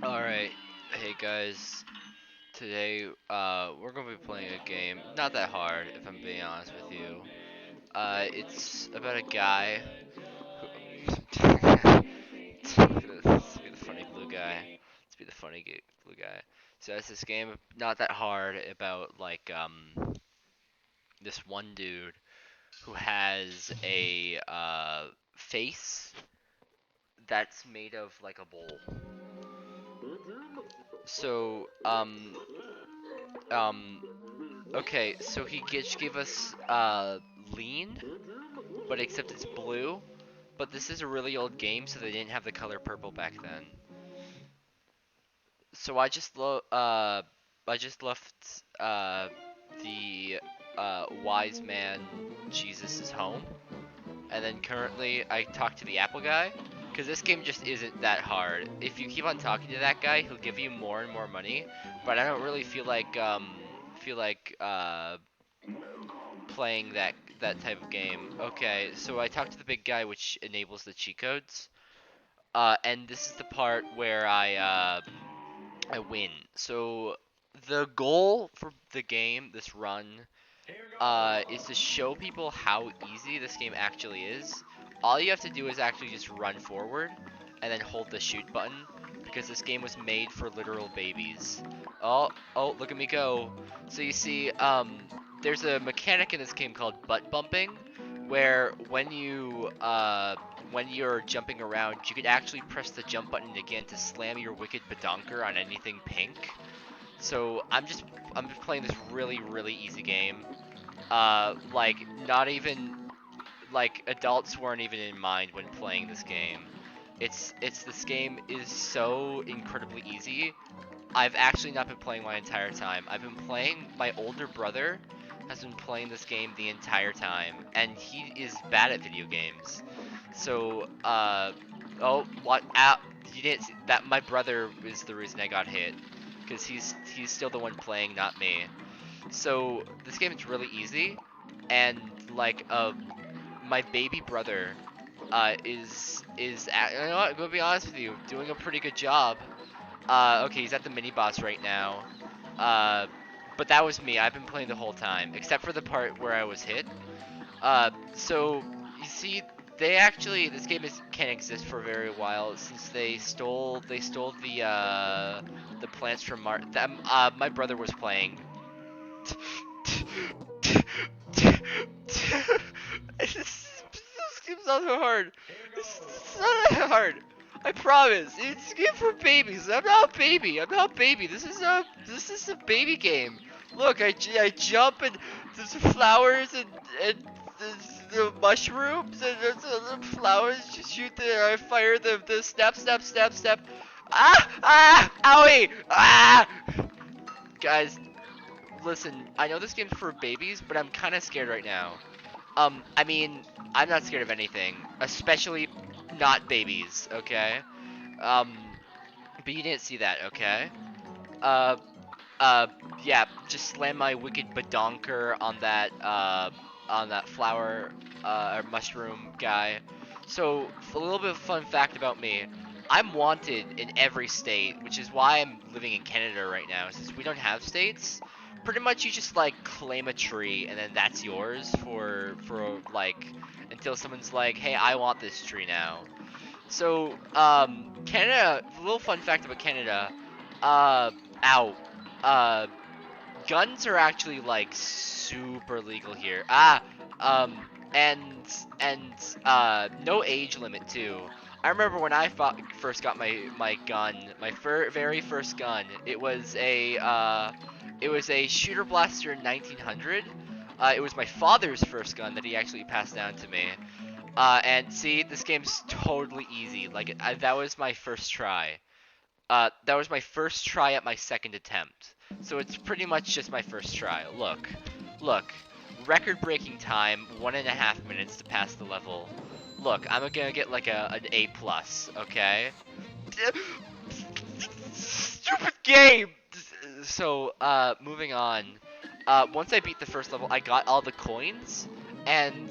Alright, hey guys, today we're gonna be playing a game, not that hard if I'm being honest with you. It's about a guy who... Let's be the funny blue guy. Let's be the funny blue guy. So it's this game, not that hard, about this one dude who has a face that's made of like a bowl. So, um, okay, so he gave us lean, but except it's blue. But this is a really old game, so they didn't have the color purple back then. So I just left the wise man Jesus' home, and then currently I talked to the apple guy, because this game just isn't that hard. If you keep on talking to that guy, he'll give you more and more money, but I don't really feel like playing that type of game. Okay, so I talked to the big guy, which enables the cheat codes. And this is the part where I win. So the goal for the game, this run, is to show people how easy this game actually is. All you have to do is actually just run forward and then hold the shoot button, because this game was made for literal babies. Oh, look at me go. So you see, there's a mechanic in this game called butt bumping, where when you're jumping around, you could actually press the jump button again to slam your wicked badonker on anything pink. So I'm just playing this really easy game. Like not even like adults weren't even in mind when playing this game. It's this game is so incredibly easy. I've actually not been playing my entire time. I've been playing, my older brother has been playing this game the entire time, and he is bad at video games. So, oh, what? You didn't see that? My brother is the reason I got hit, because he's still the one playing, not me. So this game is really easy, and like my baby brother you know what? I'm gonna be honest with you, doing a pretty good job. Okay, he's at the mini boss right now. Uh, but that was me. I've been playing the whole time, except for the part where I was hit. So you see, this game can't exist for a very while, since they stole the plants from my brother was playing. This game's not so hard. It's not that hard. I promise. It's a game for babies. I'm not a baby. I'm not a baby. This is a baby game. Look, I jump, and there's flowers, and there's the mushrooms, and there's the flowers. Just shoot I fire the snap. Ah, owie, ah. Guys, listen, I know this game's for babies, but I'm kind of scared right now. I mean, I'm not scared of anything, especially not babies, okay? Um, but you didn't see that, okay? Uh, uh, yeah, just slam my wicked badonker on that flower, or mushroom guy. So, a little bit of fun fact about me. I'm wanted in every state, which is why I'm living in Canada right now, since we don't have states. Pretty much you just like claim a tree, and then that's yours for like until someone's like, hey, I want this tree now. So, Canada, a little fun fact about Canada, uh, ow, uh, guns are actually like super legal here. Um, and no age limit too. I remember when I first got my gun, my very first gun. It was a shooter blaster 1900. It was my father's first gun that he actually passed down to me. And see, this game's totally easy. Like that was my first try. That was my first try at my second attempt. So it's pretty much just my first try. Look, record-breaking time, 1.5 minutes to pass the level. Look, I'm gonna get like an A plus, okay? Stupid game! So, moving on. Once I beat the first level, I got all the coins, And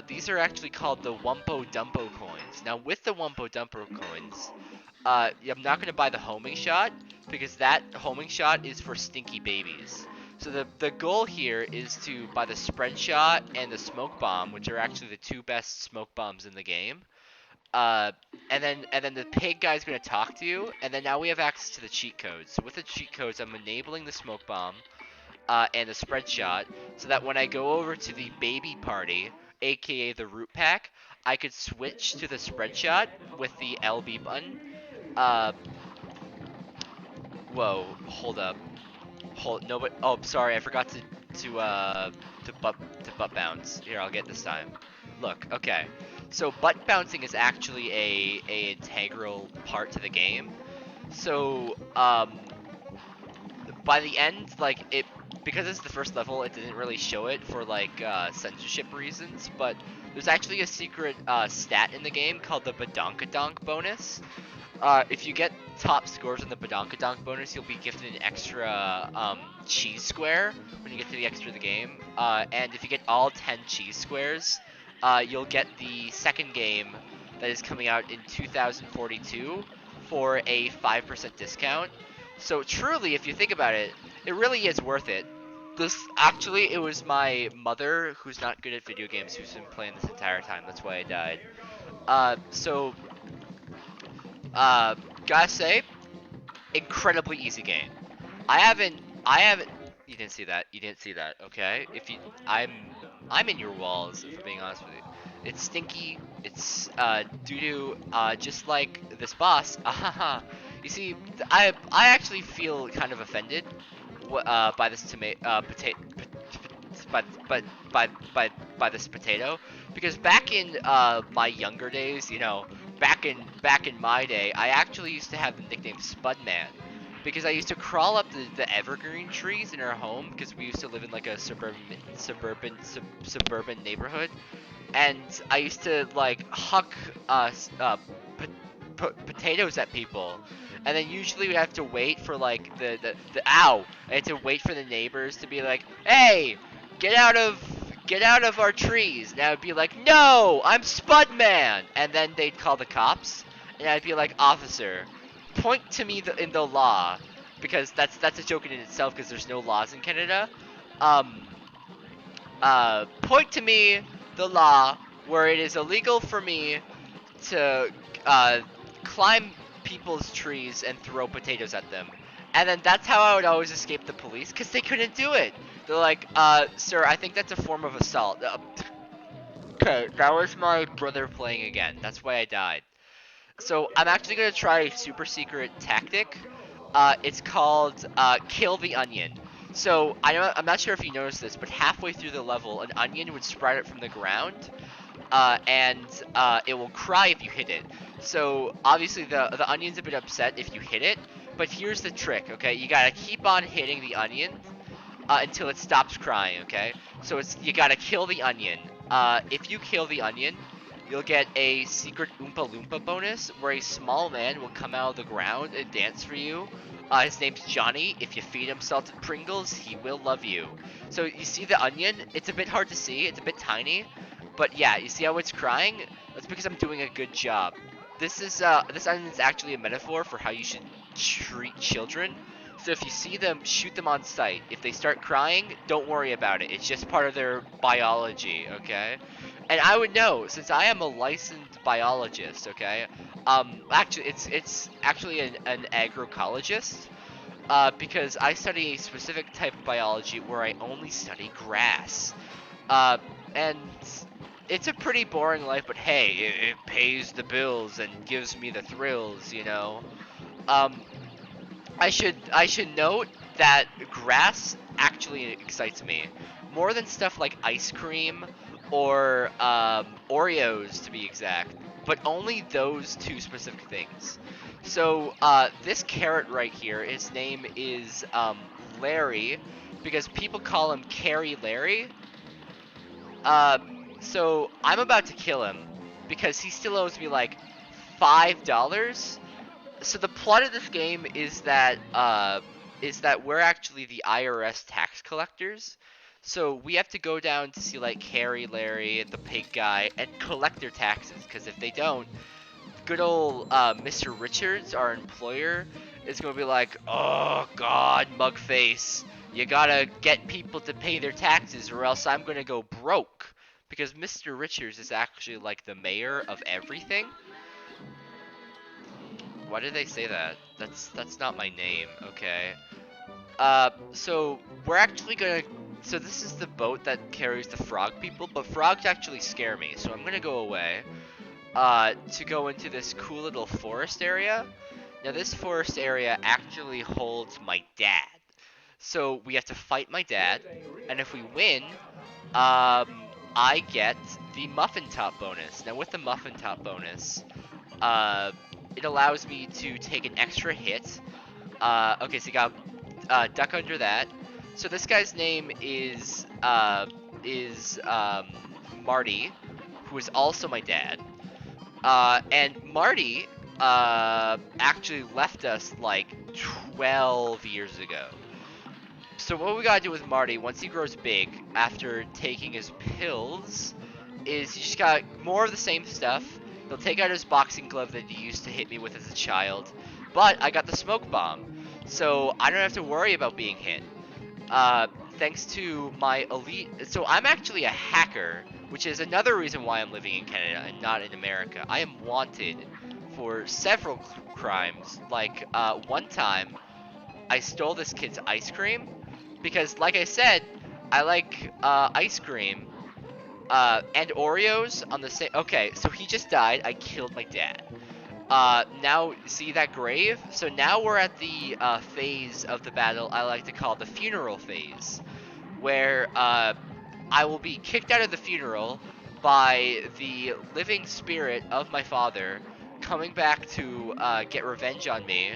these are actually called the Wumpo Dumpo coins. Now, with the Wumpo Dumpo coins, I'm not going to buy the homing shot because that homing shot is for stinky babies. So the goal here is to buy the spread shot and the smoke bomb, which are actually the two best smoke bombs in the game. Uh, and then the pig guy's going to talk to you, and then now we have access to the cheat codes. So with the cheat codes, I'm enabling the smoke bomb and the spread shot, so that when I go over to the baby party, aka the root pack, I could switch to the spread shot with the LB button. Uh, Whoa, hold up. No, but oh, sorry, I forgot to butt to butt bounce. Here, I'll get this time. Look, okay. So butt bouncing is actually a integral part to the game. So by the end, like it, because it's the first level, it didn't really show it for like censorship reasons. But there's actually a secret stat in the game called the badokadonk bonus. If you get top scores in the badokadonk bonus, you'll be gifted an extra cheese square when you get to the extra of the game. And if you get all 10 cheese squares, you'll get the second game that is coming out in 2042 for a 5% discount. So truly, if you think about it, it really is worth it. It was my mother, who's not good at video games, who's been playing this entire time. That's why I died. So uh, gotta say, incredibly easy game. I haven't. You didn't see that. You didn't see that. Okay. If you, I'm in your walls. If I'm being honest with you, it's stinky. It's doo doo. Just like this boss. Ahaha. You see, I actually feel kind of offended, by this tomato, potato, by, by, by, by this potato, because back in my younger days, back in my day, I actually used to have the nickname Spudman, because I used to crawl up the evergreen trees in our home, because we used to live in like a suburban neighborhood, and I used to like huck potatoes at people, and then usually we have to wait for like the ow. I had to wait for the neighbors to be like, "Hey, get out of our trees." And I would be like, "No, I'm Spudman," and then they'd call the cops, and I'd be like, "Officer, point to me in the law," because that's a joke in itself because there's no laws in Canada. Um, Point to me the law where it is illegal for me to climb people's trees and throw potatoes at them. And then that's how I would always escape the police, because they couldn't do it. They're like, sir, I think that's a form of assault. Okay, that was my brother playing again. That's why I died. So I'm actually going to try a super secret tactic. It's called Kill the Onion. So I'm not sure if you noticed this, but halfway through the level, an onion would sprout up from the ground, and it will cry if you hit it. So obviously the onion's a bit upset if you hit it, but here's the trick, okay? You gotta keep on hitting the onion until it stops crying, okay? So you gotta kill the onion. If you kill the onion, you'll get a secret Oompa Loompa bonus where a small man will come out of the ground and dance for you. His name's Johnny. If you feed him salted Pringles, he will love you. So you see the onion? It's a bit hard to see. It's a bit tiny. But yeah, you see how it's crying? That's because I'm doing a good job. This onion is actually a metaphor for how you should treat children. So if you see them, shoot them on sight. If they start crying, don't worry about it. It's just part of their biology, okay? And I would know, since I am a licensed biologist, okay? Actually, it's actually an agroecologist, because I study a specific type of biology where I only study grass. And it's a pretty boring life, but hey, it pays the bills and gives me the thrills, you know? Um, I should note that grass actually excites me more than stuff like ice cream or Oreos, to be exact, but only those two specific things. So this carrot right here, his name is Larry, because people call him Carry Larry. Uh, so I'm about to kill him because he still owes me like $5. So the plot of this game is that we're actually the IRS tax collectors. So we have to go down to see like Carrie, Larry, the pig guy, and collect their taxes. Because if they don't, good old Mr. Richards, our employer, is gonna be like, oh God, Mugface, you gotta get people to pay their taxes, or else I'm gonna go broke. Because Mr. Richards is actually like the mayor of everything. Why did they say that? That's not my name. Okay. So we're actually gonna. So this is the boat that carries the frog people, but frogs actually scare me, so I'm gonna go away. To go into this cool little forest area. Now this forest area actually holds my dad. So we have to fight my dad, and if we win, I get the muffin top bonus. Now with the muffin top bonus, uh, it allows me to take an extra hit. Okay, so you got duck under that. So this guy's name is Marty, who is also my dad. And Marty actually left us like 12 years ago. So what we gotta do with Marty once he grows big, after taking his pills, is he just got more of the same stuff. He'll take out his boxing glove that he used to hit me with as a child, but I got the smoke bomb, so I don't have to worry about being hit. Uh, Thanks to my elite. So I'm actually a hacker, which is another reason why I'm living in Canada and not in America. I am wanted for several crimes. Like one time, I stole this kid's ice cream because, like I said, I like ice cream and Oreos on the same. Okay, so he just died. I killed my dad. Now, see that grave? So now we're at the phase of the battle I like to call the funeral phase, where I will be kicked out of the funeral by the living spirit of my father coming back to get revenge on me.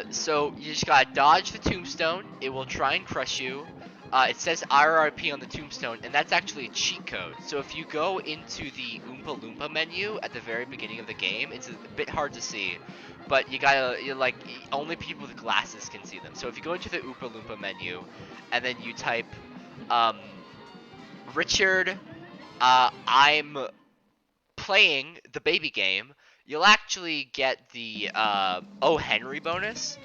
So you just gotta dodge the tombstone. It will try and crush you. It says RRP on the tombstone, and that's actually a cheat code. So if you go into the Oompa Loompa menu at the very beginning of the game, it's a bit hard to see, but only people with glasses can see them. So if you go into the Oompa Loompa menu, and then you type, um, Richard, I'm playing the baby game, you'll actually get the O. Henry bonus,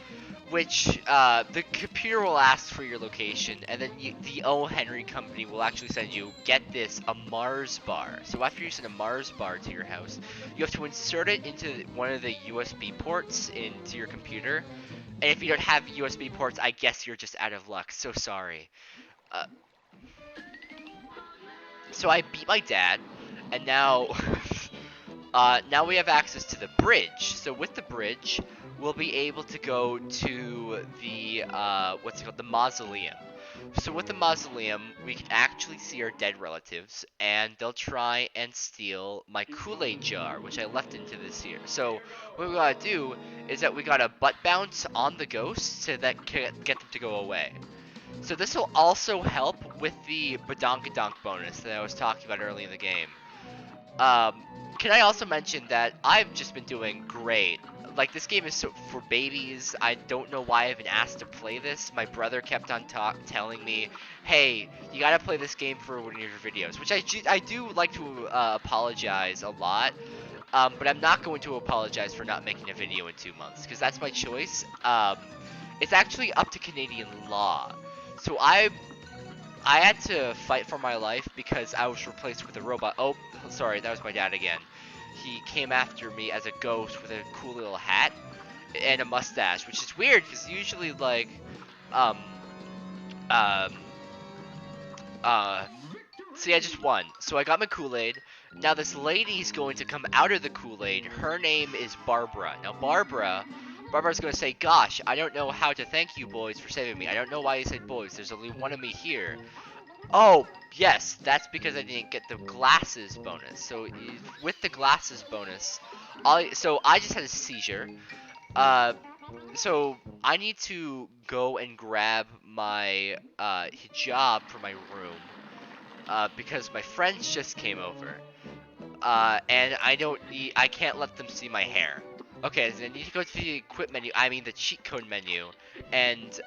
which the computer will ask for your location, and then the O. Henry company will actually send you, get this, a Mars bar. So after you send a Mars bar to your house, you have to insert it into one of the USB ports into your computer. And if you don't have USB ports, I guess you're just out of luck. So sorry. Uh, so I beat my dad, and now now we have access to the bridge. So with the bridge, we'll be able to go to the what's it called, the Mausoleum. So with the Mausoleum, we can actually see our dead relatives, and they'll try and steal my Kool-Aid jar, which I left into this here. So what we gotta do is that we gotta butt bounce on the ghosts so that get them to go away. So this will also help with the badokadonk bonus that I was talking about early in the game. Can I also mention that I've just been doing great. Like, this game is so for babies. I don't know why I've been asked to play this. My brother kept on telling me, hey, you gotta play this game for one of your videos, which I do like to apologize a lot. But I'm not going to apologize for not making a video in 2 months, because that's my choice. It's actually up to Canadian law. So I had to fight for my life because I was replaced with a robot. Oh, sorry, that was my dad again. He came after me as a ghost with a cool little hat and a mustache, which is weird because usually, like, um, um, see, I just won. So I got my Kool-Aid. Now this lady's going to come out of the Kool-Aid. Her name is Barbara. Now Barbara's going to say, gosh, I don't know how to thank you boys for saving me. I don't know why you said boys. There's only one of me here. Oh, yes, that's because I didn't get the glasses bonus. So with the glasses bonus, I just had a seizure. So I need to go and grab my hijab from my room because my friends just came over. And I can't let them see my hair. Okay, so I need to go to the equip menu, I mean the cheat code menu, and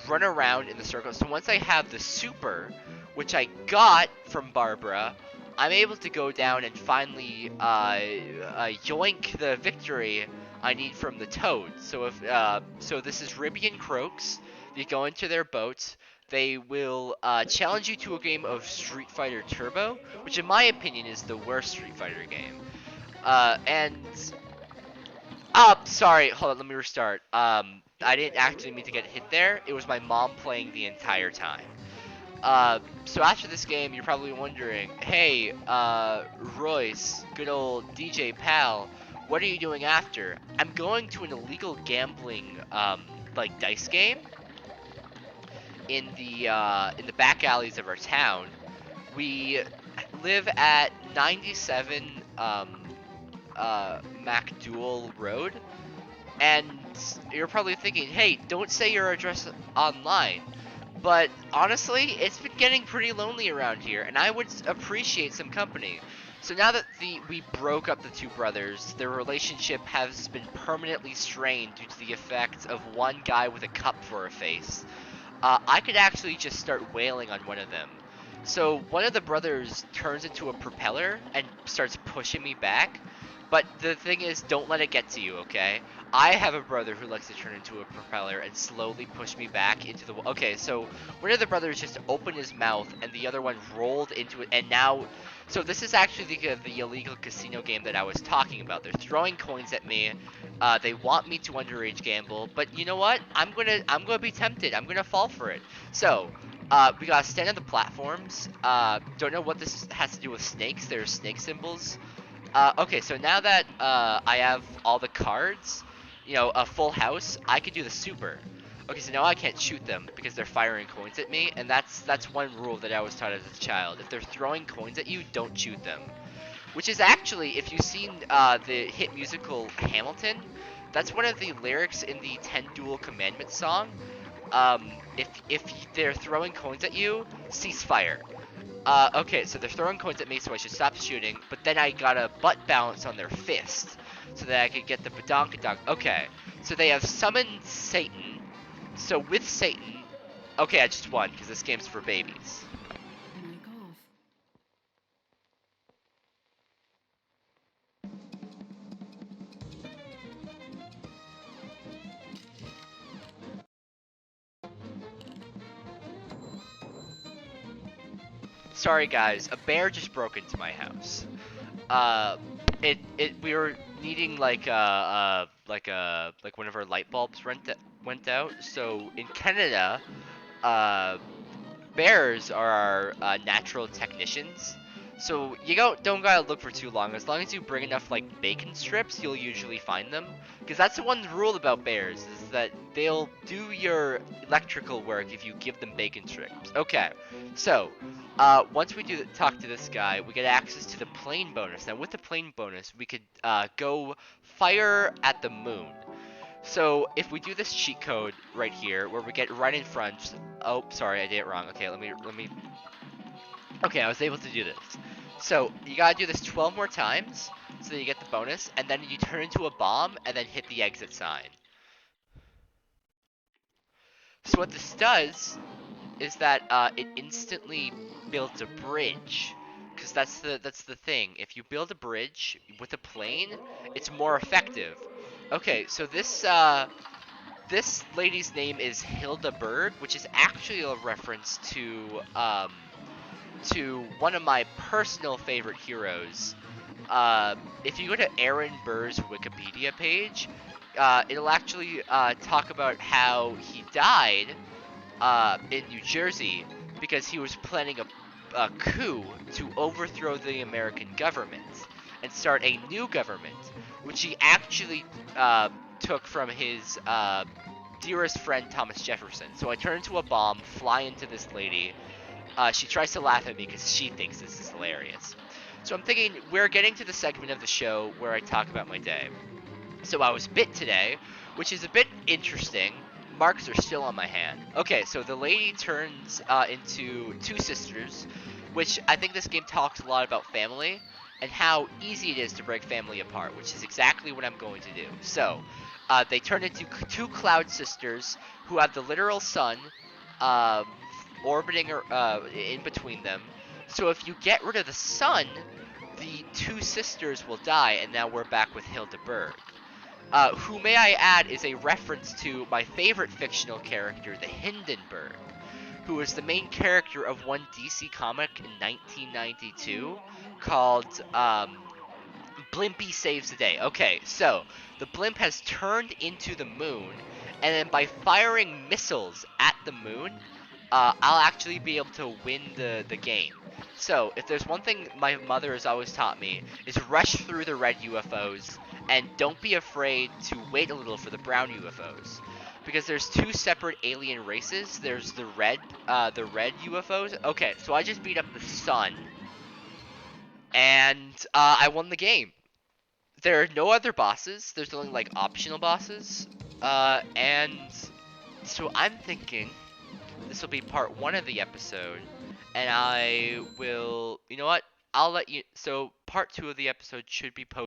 run around in the circle. So once I have the super, which I got from Barbara, I'm able to go down and finally yoink the victory I need from the Toads. So so this is Ribby and Croaks. You go into their boat. They will challenge you to a game of Street Fighter Turbo, which in my opinion is the worst Street Fighter game. And sorry, hold on, let me restart. I didn't actually mean to get hit there. It was my mom playing the entire time. So after this game, you're probably wondering, hey, Royce, good old DJ pal, what are you doing after? I'm going to an illegal gambling, like dice game in the back alleys of our town. We live at 97, MacDual Road. And you're probably thinking, hey, don't say your address online. But honestly, it's been getting pretty lonely around here, and I would appreciate some company. So now that we broke up the two brothers, their relationship has been permanently strained due to the effects of one guy with a cup for a face. I could actually just start wailing on one of them. So one of the brothers turns into a propeller and starts pushing me back. But the thing is, don't let it get to you, okay? I have a brother who likes to turn into a propeller and slowly push me back into the... Okay, so one of the brothers just opened his mouth and the other one rolled into it, and now... So this is actually the illegal casino game that I was talking about. They're throwing coins at me. They want me to underage gamble, but you know what? I'm gonna be tempted. I'm gonna fall for it. So, we gotta stand on the platforms. Don't know what this has to do with snakes. There's snake symbols. Okay, so now that I have all the cards, you know, a full house, I can do the super. Okay, so now I can't shoot them because they're firing coins at me, and that's one rule that I was taught as a child. If they're throwing coins at you, don't shoot them. Which is actually, if you've seen the hit musical Hamilton, that's one of the lyrics in the 10 Duel Commandments song. If they're throwing coins at you, cease fire. Okay, so they're throwing coins at me, so I should stop shooting, but then I gotta butt bounce on their fist, so that I could get the badokadonk. Okay, so they have summoned Satan, so with Satan, okay, I just won, because this game's for babies. Sorry guys, a bear just broke into my house. We were needing like one of our light bulbs went out. So in Canada, uh, bears are our natural technicians. So you don't gotta look for too long. As long as you bring enough like bacon strips, you'll usually find them. Because that's the one rule about bears, is that they'll do your electrical work if you give them bacon strips. Okay, so once we talk to this guy, we get access to the plane bonus. Now with the plane bonus, we could go fire at the moon. So if we do this cheat code right here, where we get right in front, oh, sorry, I did it wrong. Okay, let me, okay, I was able to do this. So you gotta do this 12 more times, so that you get the bonus, and then you turn into a bomb, and then hit the exit sign. So what this does is that it instantly builds a bridge, because that's the thing. If you build a bridge with a plane, it's more effective. Okay, so this lady's name is Hilda Berg, which is actually a reference to one of my personal favorite heroes. If you go to Aaron Burr's Wikipedia page, it'll actually talk about how he died in New Jersey because he was planning a coup to overthrow the American government and start a new government, which he actually took from his dearest friend Thomas Jefferson. So I turn into a bomb, fly into this lady. She tries to laugh at me because she thinks this is hilarious. So I'm thinking we're getting to the segment of the show where I talk about my day. So I was bit today, which is a bit interesting. Marks are still on my hand. Okay, so the lady turns into two sisters, which I think this game talks a lot about family. and how easy it is to break family apart, which is exactly what I'm going to do. So, they turn into two cloud sisters who have the literal sun uh, orbiting in between them. So if you get rid of the sun, the two sisters will die, and now we're back with Hildeberg. Who, may I add, is a reference to my favorite fictional character, the Hindenburg, who was the main character of one DC comic in 1992 called Blimpy Saves the Day. Okay, so the blimp has turned into the moon, and then by firing missiles at the moon, I'll actually be able to win the game. So, if there's one thing my mother has always taught me, is rush through the red UFOs, and don't be afraid to wait a little for the brown UFOs. Because there's two separate alien races. There's the red UFOs. Okay, so I just beat up the sun, and I won the game. There are no other bosses. There's only like optional bosses. And so I'm thinking this will be part 1 of the episode, and I will, you know what? I'll let you. So part 2 of the episode should be posted